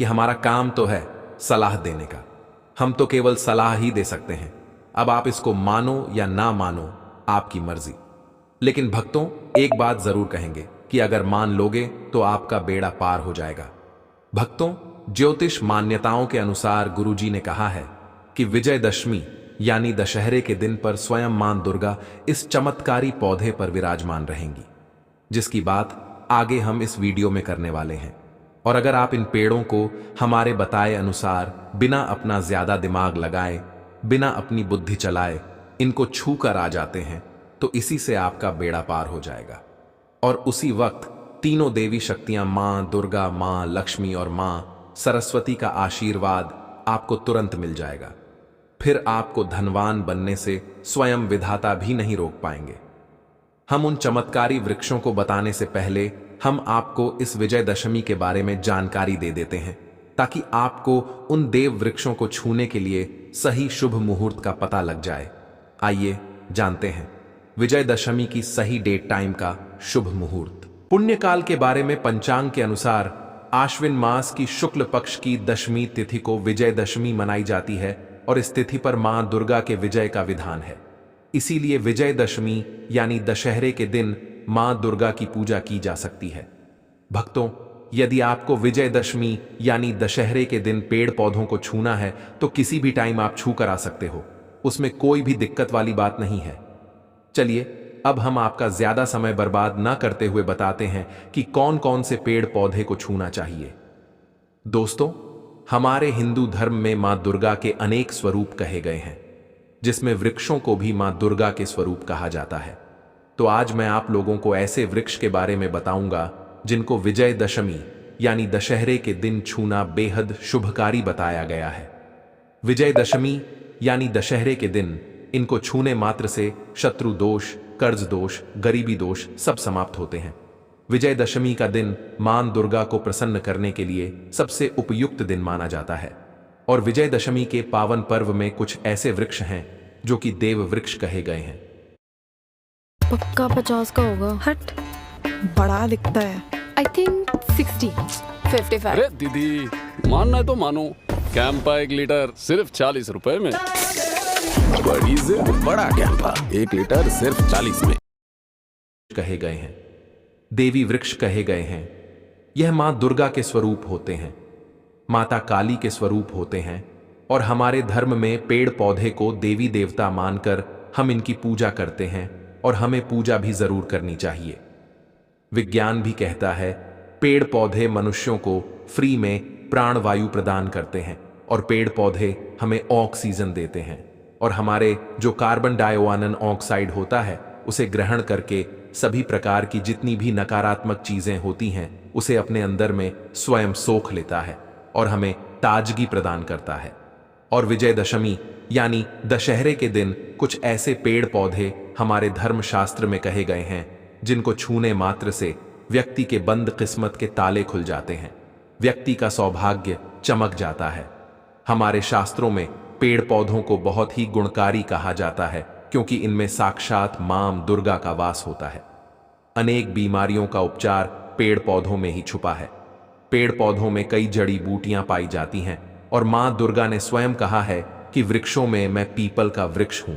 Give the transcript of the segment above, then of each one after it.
कि हमारा काम तो है सलाह देने का, हम तो केवल सलाह ही दे सकते हैं। अब आप इसको मानो या ना मानो, आपकी मर्जी। लेकिन भक्तों, एक बात जरूर कहेंगे कि अगर मान लोगे तो आपका बेड़ा पार हो जाएगा। भक्तों, ज्योतिष मान्यताओं के अनुसार गुरुजी ने कहा है कि विजयदशमी यानी दशहरे के दिन पर स्वयं मां दुर्गा इस चमत्कारी पौधे पर विराजमान रहेंगी, जिसकी बात आगे हम इस वीडियो में करने वाले हैं। और अगर आप इन पेड़ों को हमारे बताए अनुसार बिना अपना ज्यादा दिमाग लगाए, बिना अपनी बुद्धि चलाए इनको छू कर आ जाते हैं, तो इसी से आपका बेड़ा पार हो जाएगा। और उसी वक्त तीनों देवी शक्तियां मां दुर्गा, मां लक्ष्मी और मां सरस्वती का आशीर्वाद आपको तुरंत मिल जाएगा। फिर आपको धनवान बनने से स्वयं विधाता भी नहीं रोक पाएंगे। हम उन चमत्कारी वृक्षों को बताने से पहले हम आपको इस विजयदशमी के बारे में जानकारी दे देते हैं, ताकि आपको उन देव वृक्षों को छूने के लिए सही शुभ मुहूर्त का पता लग जाए। आइए जानते हैं विजयदशमी की सही डेट टाइम का शुभ मुहूर्त। पुण्यकाल के बारे में पंचांग के अनुसार आश्विन मास की शुक्ल पक्ष की दशमी तिथि को विजयदशमी मनाई जाती है और इस तिथि पर मां दुर्गा के विजय का विधान है। इसीलिए विजयदशमी यानी दशहरे के दिन मां दुर्गा की पूजा की जा सकती है। भक्तों, यदि आपको विजयदशमी यानी दशहरे के दिन पेड़ पौधों को छूना है तो किसी भी टाइम आप छू कर आ सकते हो, उसमें कोई भी दिक्कत वाली बात नहीं है। चलिए अब हम आपका ज्यादा समय बर्बाद ना करते हुए बताते हैं कि कौन कौन से पेड़ पौधे को छूना चाहिए। दोस्तों, हमारे हिंदू धर्म में मां दुर्गा के अनेक स्वरूप कहे गए हैं, जिसमें वृक्षों को भी मां दुर्गा के स्वरूप कहा जाता है। तो आज मैं आप लोगों को ऐसे वृक्ष के बारे में बताऊंगा जिनको विजयदशमी यानी दशहरे के दिन छूना बेहद शुभकारी बताया गया है। विजयदशमी यानी दशहरे के दिन इनको छूने मात्र से शत्रु दोष, कर्ज दोष, गरीबी दोष सब समाप्त होते हैं। विजयदशमी का दिन मां दुर्गा को प्रसन्न करने के लिए सबसे उपयुक्त दिन माना जाता है। और विजयदशमी के पावन पर्व में कुछ ऐसे वृक्ष हैं जो कि देव वृक्ष कहे गए हैं। पक्का 50 का होगा। हट, बड़ा दिखता है। I think 60, 55। अरे दीदी, मानना है तो मानो। कैंपा 1 लीटर सिर्फ 40 रुपए में। बड़ी से बड़ा कैंपा 1 लीटर सिर्फ 40 में। कहे गए हैं, देवी वृक्ष कहे गए हैं। यह मां दुर्गा के स्वरूप होते हैं, माता काली के स्वरूप होते हैं। और हमारे धर्म में पेड़ पौधे को देवी देवता मानकर हम इनकी पूजा करते हैं और हमें पूजा भी जरूर करनी चाहिए। विज्ञान भी कहता है पेड़ पौधे मनुष्यों को फ्री में प्राणवायु प्रदान करते हैं और पेड़ पौधे हमें ऑक्सीजन देते हैं और हमारे जो कार्बन डाइऑक्साइड ऑक्साइड होता है उसे ग्रहण करके सभी प्रकार की जितनी भी नकारात्मक चीजें होती हैं उसे अपने अंदर में स्वयं सोख लेता है और हमें ताजगी प्रदान करता है। और विजयदशमी यानी दशहरे के दिन कुछ ऐसे पेड़ पौधे हमारे धर्मशास्त्र में कहे गए हैं जिनको छूने मात्र से व्यक्ति के बंद किस्मत के ताले खुल जाते हैं, व्यक्ति का सौभाग्य चमक जाता है। हमारे शास्त्रों में पेड़ पौधों को बहुत ही गुणकारी कहा जाता है क्योंकि इनमें साक्षात मां दुर्गा का वास होता है। अनेक बीमारियों का उपचार पेड़ पौधों में ही छुपा है। पेड़ पौधों में कई जड़ी बूटियां पाई जाती हैं और मां दुर्गा ने स्वयं कहा है कि वृक्षों में मैं पीपल का वृक्ष हूं।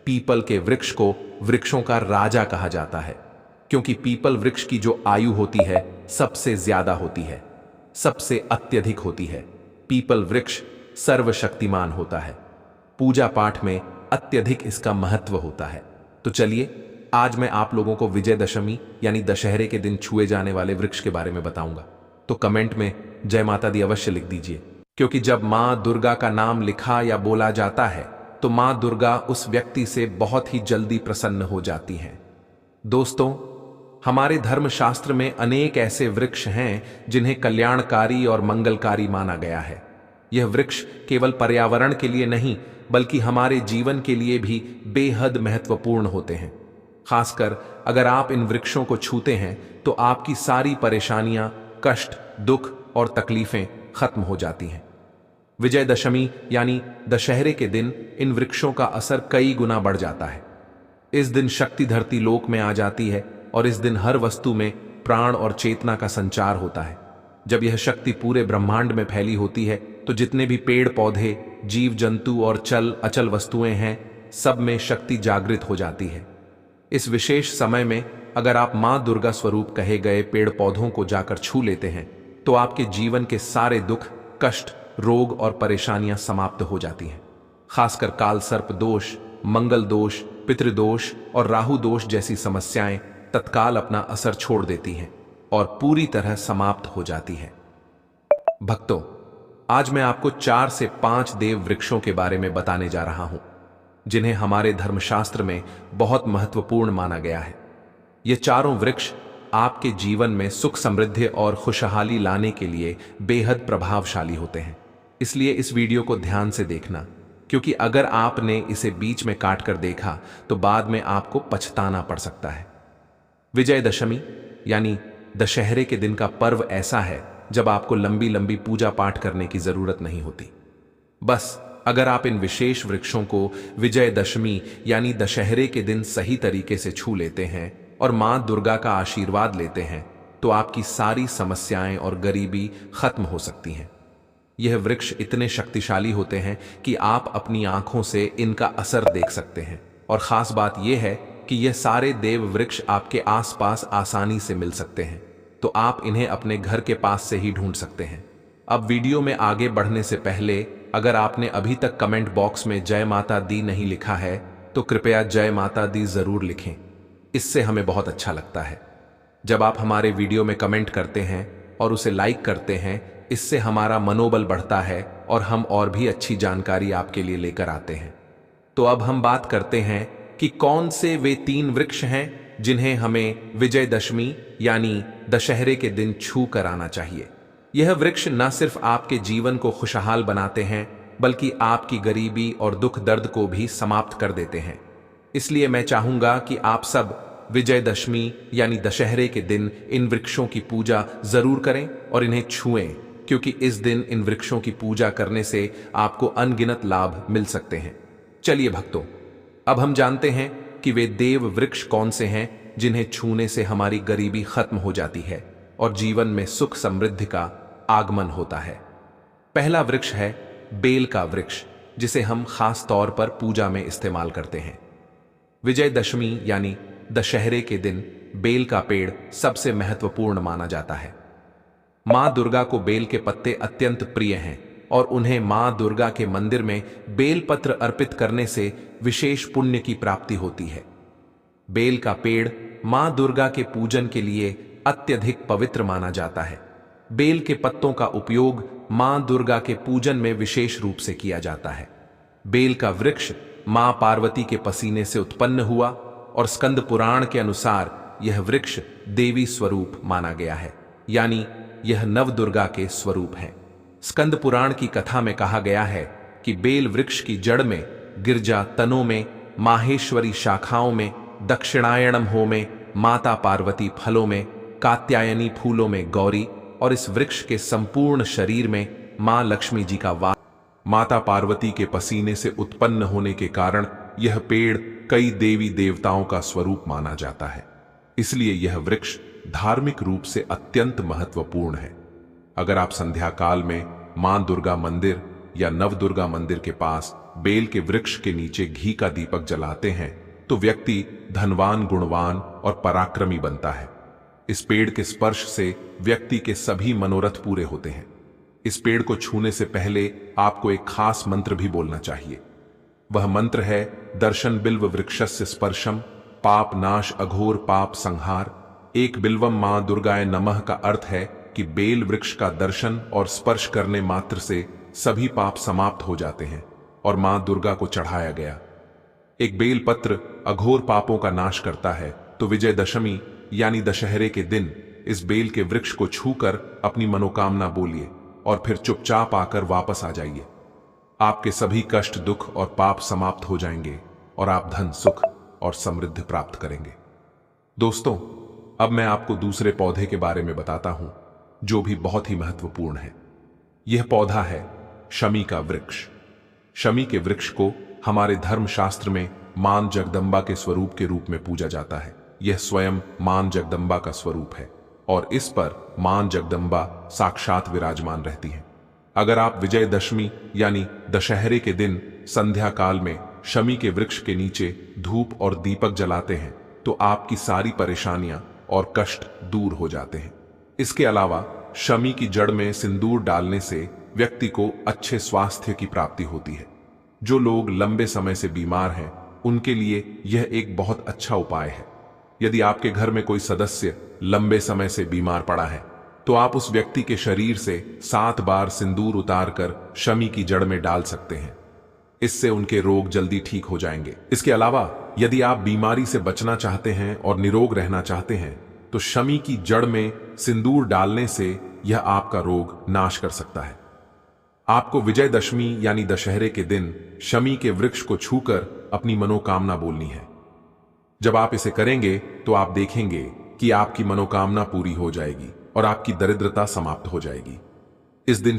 पीपल के वृक्ष को वृक्षों का राजा कहा जाता है क्योंकि पीपल वृक्ष की जो आयु होती है सबसे ज्यादा होती है, सबसे अत्यधिक होती है। पीपल वृक्ष सर्वशक्तिमान होता है। पूजा पाठ में अत्यधिक इसका महत्व होता है। तो चलिए आज मैं आप लोगों को विजयदशमी यानी दशहरे के दिन छुए जाने वाले वृक्ष के बारे में बताऊंगा। तो कमेंट में जय माता दी अवश्य लिख दीजिए, क्योंकि जब मां दुर्गा का नाम लिखा या बोला जाता है तो मां दुर्गा उस व्यक्ति से बहुत ही जल्दी प्रसन्न हो जाती हैं। दोस्तों, हमारे धर्मशास्त्र में अनेक ऐसे वृक्ष हैं जिन्हें कल्याणकारी और मंगलकारी माना गया है। यह वृक्ष केवल पर्यावरण के लिए नहीं बल्कि हमारे जीवन के लिए भी बेहद महत्वपूर्ण होते हैं। खासकर अगर आप इन वृक्षों को छूते हैं तो आपकी सारी परेशानियां, कष्ट, दुख और तकलीफें खत्म हो जाती हैं। विजयदशमी यानी दशहरे के दिन इन वृक्षों का असर कई गुना बढ़ जाता है। इस दिन शक्ति धरती लोक में आ जाती है और इस दिन हर वस्तु में प्राण और चेतना का संचार होता है। जब यह शक्ति पूरे ब्रह्मांड में फैली होती है तो जितने भी पेड़ पौधे, जीव जंतु और चल अचल वस्तुएं हैं, सब में शक्ति जागृत हो जाती है। इस विशेष समय में अगर आप मां दुर्गा स्वरूप कहे गए पेड़ पौधों को जाकर छू लेते हैं तो आपके जीवन के सारे दुख, कष्ट, रोग और परेशानियां समाप्त हो जाती हैं। खासकर काल सर्प दोष, मंगल दोष, पितृदोष और राहु दोष जैसी समस्याएं तत्काल अपना असर छोड़ देती हैं और पूरी तरह समाप्त हो जाती है। भक्तों, आज मैं आपको 4 से 5 देव वृक्षों के बारे में बताने जा रहा हूं, जिन्हें हमारे धर्मशास्त्र में बहुत महत्वपूर्ण माना गया है। ये चारों वृक्ष आपके जीवन में सुख, समृद्धि और खुशहाली लाने के लिए बेहद प्रभावशाली होते हैं। इसलिए इस वीडियो को ध्यान से देखना, क्योंकि अगर आपने इसे बीच में काट कर देखा तो बाद में आपको पछताना पड़ सकता है। विजयदशमी यानी दशहरे के दिन का पर्व ऐसा है जब आपको लंबी लंबी पूजा पाठ करने की जरूरत नहीं होती। बस अगर आप इन विशेष वृक्षों को विजयदशमी यानी दशहरे के दिन सही तरीके से छू लेते हैं और मां दुर्गा का आशीर्वाद लेते हैं तो आपकी सारी समस्याएं और गरीबी खत्म हो सकती हैं। यह वृक्ष इतने शक्तिशाली होते हैं कि आप अपनी आंखों से इनका असर देख सकते हैं, और खास बात यह है कि यह सारे देव वृक्ष आपके आसपास आसानी से मिल सकते हैं, तो आप इन्हें अपने घर के पास से ही ढूंढ सकते हैं। अब वीडियो में आगे बढ़ने से पहले अगर आपने अभी तक कमेंट बॉक्स में जय माता दी नहीं लिखा है तो कृपया जय माता दी जरूर लिखें। इससे हमें बहुत अच्छा लगता है। जब आप हमारे वीडियो में कमेंट करते हैं और उसे लाइक करते हैं, इससे हमारा मनोबल बढ़ता है और हम और भी अच्छी जानकारी आपके लिए लेकर आते हैं। तो अब हम बात करते हैं कि कौन से वे 3 वृक्ष हैं जिन्हें हमें विजयदशमी यानी दशहरे के दिन छू कर आना चाहिए। यह वृक्ष न सिर्फ आपके जीवन को खुशहाल बनाते हैं बल्कि आपकी गरीबी और दुख दर्द को भी समाप्त कर देते हैं। इसलिए मैं चाहूंगा कि आप सब विजयदशमी यानी दशहरे के दिन इन वृक्षों की पूजा जरूर करें और इन्हें छुएं, क्योंकि इस दिन इन वृक्षों की पूजा करने से आपको अनगिनत लाभ मिल सकते हैं। चलिए भक्तों, अब हम जानते हैं कि वे देव वृक्ष कौन से हैं जिन्हें छूने से हमारी गरीबी खत्म हो जाती है और जीवन में सुख समृद्धि का आगमन होता है। पहला वृक्ष है बेल का वृक्ष, जिसे हम खास तौर पर पूजा में इस्तेमाल करते हैं। विजयदशमी यानी दशहरे के दिन बेल का पेड़ सबसे महत्वपूर्ण माना जाता है। मां दुर्गा को बेल के पत्ते अत्यंत प्रिय हैं और उन्हें मां दुर्गा के मंदिर में बेल पत्र अर्पित करने से विशेष पुण्य की प्राप्ति होती है। बेल का पेड़ मां दुर्गा के पूजन के लिए अत्यधिक पवित्र माना जाता है। बेल के पत्तों का उपयोग मां दुर्गा के पूजन में विशेष रूप से किया जाता है। बेल का वृक्ष मां पार्वती के पसीने से उत्पन्न हुआ और स्कंद पुराण के अनुसार यह वृक्ष देवी स्वरूप माना गया है, यानी यह नव दुर्गा के स्वरूप है। स्कंद पुराण की कथा में कहा गया है कि बेल वृक्ष की जड़ में, गिरजा तनों में, माहेश्वरी शाखाओं में, दक्षिणायणम हो में माता पार्वती फलों में, कात्यायनी फूलों में गौरी और इस वृक्ष के संपूर्ण शरीर में मां लक्ष्मी जी का वास। माता पार्वती के पसीने से उत्पन्न होने के कारण यह पेड़ कई देवी देवताओं का स्वरूप माना जाता है। इसलिए यह वृक्ष धार्मिक रूप से अत्यंत महत्वपूर्ण है। अगर आप संध्या काल में मां दुर्गा मंदिर या नव दुर्गा मंदिर के पास बेल के वृक्ष के नीचे घी का दीपक जलाते हैं तो व्यक्ति धनवान, गुणवान और पराक्रमी बनता है। इस पेड़ के स्पर्श से व्यक्ति के सभी मनोरथ पूरे होते हैं। इस पेड़ को छूने से पहले आपको एक खास मंत्र भी बोलना चाहिए। वह मंत्र है दर्शन बिल्व वृक्षस्य स्पर्शम पाप नाश अघोर पाप संहार। एक बिल्वम मां दुर्गाय नमः का अर्थ है कि बेल वृक्ष का दर्शन और स्पर्श करने मात्र से सभी पाप समाप्त हो जाते हैं और मां दुर्गा को चढ़ाया गया। एक बेल पत्र अघोर पापों का नाश करता है, तो विजयदशमी यानी दशहरे के दिन इस बेल के वृक्ष को छूकर अपनी मनोकामना बोलिए और फिर चुपचाप आकर वापस आ जाइए। आपके सभी कष्ट, दुख और पाप समाप्त हो जाएंगे और आप धन, सुख और समृद्धि प्राप्त करेंगे। दोस्तों, अब मैं आपको दूसरे पौधे के बारे में बताता हूं जो भी बहुत ही महत्वपूर्ण है। यह पौधा है शमी का वृक्ष। शमी के वृक्ष को हमारे धर्मशास्त्र में मां जगदम्बा के स्वरूप के रूप में पूजा जाता है। यह स्वयं मां जगदम्बा का स्वरूप है। और इस पर मां जगदम्बा साक्षात विराजमान रहती हैं। अगर आप विजयदशमी यानी दशहरे के दिन संध्या काल में शमी के वृक्ष के नीचे धूप और दीपक जलाते हैं तो आपकी सारी परेशानियां और कष्ट दूर हो जाते हैं। इसके अलावा शमी की जड़ में सिंदूर डालने से व्यक्ति को अच्छे स्वास्थ्य की प्राप्ति होती है। जो लोग लंबे समय से बीमार हैं उनके लिए यह एक बहुत अच्छा उपाय है। यदि आपके घर में कोई सदस्य लंबे समय से बीमार पड़ा है तो आप उस व्यक्ति के शरीर से 7 बार सिंदूर उतारकर शमी की जड़ में डाल सकते हैं। इससे उनके रोग जल्दी ठीक हो जाएंगे। इसके अलावा यदि आप बीमारी से बचना चाहते हैं और निरोग रहना चाहते हैं तो शमी की जड़ में सिंदूर डालने से यह आपका रोग नाश कर सकता है। आपको विजयदशमी यानी दशहरे के दिन शमी के वृक्ष को छूकर अपनी मनोकामना बोलनी है। जब आप इसे करेंगे तो आप देखेंगे कि आपकी मनोकामना पूरी हो जाएगी और आपकी दरिद्रता समाप्त हो जाएगी। इस दिन